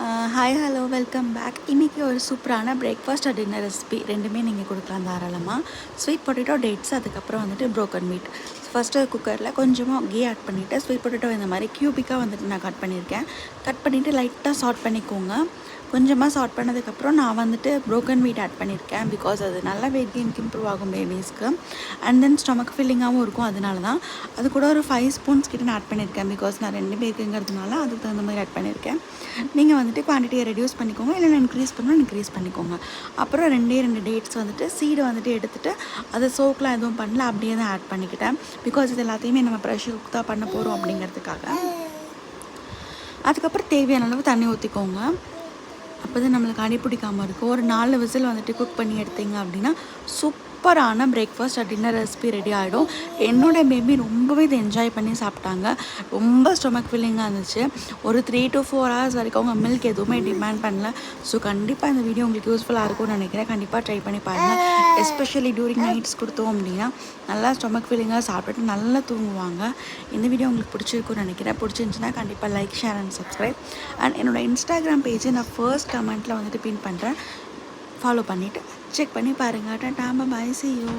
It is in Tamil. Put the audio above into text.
Hi hello welcome back. இன்றைக்கி ஒரு சூப்பரான பிரேக்ஃபாஸ்ட் டின்னர் ரெசிபி ரெண்டுமே நீங்கள் கொடுக்கலாம் தாராளமாக. ஸ்வீட் பொட்டேட்டோ டேட்ஸ், அதுக்கப்புறம் வந்துட்டு ப்ரோக்கன் மீட். ஃபஸ்ட்டு குக்கரில் கொஞ்சமாக கீ ஆட் பண்ணிவிட்டு ஸ்வீட் பொட்டேட்டோ இந்த மாதிரி க்யூபிக்காக வந்துட்டு நான் கட் பண்ணியிருக்கேன். கட் பண்ணிவிட்டு லைட்டாக சாட் பண்ணிக்கோங்க. கொஞ்சமாக சாட் பண்ணதுக்கப்புறம் நான் வந்துட்டு ப்ரோக்கன் மீட் ஆட் பண்ணியிருக்கேன். பிகாஸ் அது நல்லா வெயிட் கெயின்க்கு இம்ப்ரூவ் ஆகும் பேபிஸ்க்கு. அண்ட் தென் ஸ்டொமக் ஃபில்லிங்காகவும் இருக்கும். அதனால தான் அது கூட ஒரு 5 ஸ்பூன்ஸ் கிட்ட நான் ஆட் பண்ணியிருக்கேன். பிகாஸ் நான் 2 பேருக்குங்கிறதுனால அதுக்கு தகுந்த மாதிரி ஆட் பண்ணியிருக்கேன். நீங்கள் வந்துட்டு குவான்டிட்டியை ரெடியூஸ் பண்ணிக்கோங்க, இல்லைன்னா இன்க்ரீஸ் பண்ணால் இன்க்ரீஸ் பண்ணிக்கோங்க. அப்புறம் 2 டேட்ஸ் வந்துட்டு சீடை வந்துட்டு எடுத்துகிட்டு அதை சோக்கெலாம் எதுவும் பண்ணல, அப்படியே தான் ஆட் பண்ணிக்கிட்டேன். பிகாஸ் இது எல்லாத்தையுமே நம்ம ப்ரெஷர் குக் தான் பண்ண போகிறோம் அப்படிங்கிறதுக்காக. அதுக்கப்புறம் தேவையான அளவு தண்ணி ஊற்றிக்கோங்க. அப்போ தான் நம்மளுக்கு அடி பிடிக்காமல் இருக்கும். ஒரு 4 விசில் வந்துட்டு குக் பண்ணி எடுத்தீங்க அப்படின்னா சூப்பரான பிரேக்ஃபாஸ்ட் டின்னர் ரெசிபி ரெடி ஆகிடும். என்னோடய பேபி ரொம்பவே இதை என்ஜாய் பண்ணி சாப்பிட்டாங்க. ரொம்ப ஸ்டொமக் ஃபில்லிங்காக இருந்துச்சு. ஒரு 3 to 4 hours வரைக்கும் அவங்க மில்க் எதுவுமே டிமாண்ட் பண்ணல. ஸோ கண்டிப்பாக இந்த வீடியோ உங்களுக்கு யூஸ்ஃபுல்லாக இருக்கும்னு நினைக்கிறேன். கண்டிப்பாக ட்ரை பண்ணி பாருங்கள். எஸ்பெஷலி டியூரிங் நைட்ஸ் கொடுத்தோம் அப்படின்னா நல்லா ஸ்டொமக் ஃபில்லிங்காக சாப்பிட்டுட்டு நல்லா தூங்குவாங்க. இந்த வீடியோ உங்களுக்கு பிடிச்சிருக்குன்னு நினைக்கிறேன். பிடிச்சிருந்துச்சுன்னா கண்டிப்பாக like, share and subscribe. And என்னோடய இன்ஸ்டாகிராம் பேஜை நான் ஃபர்ஸ்ட் கமெண்ட்டில் வந்துட்டு பின் பண்ணுறேன். ஃபாலோ பண்ணிவிட்டு செக் பண்ணி பாருங்கள். Tata, bye, see you.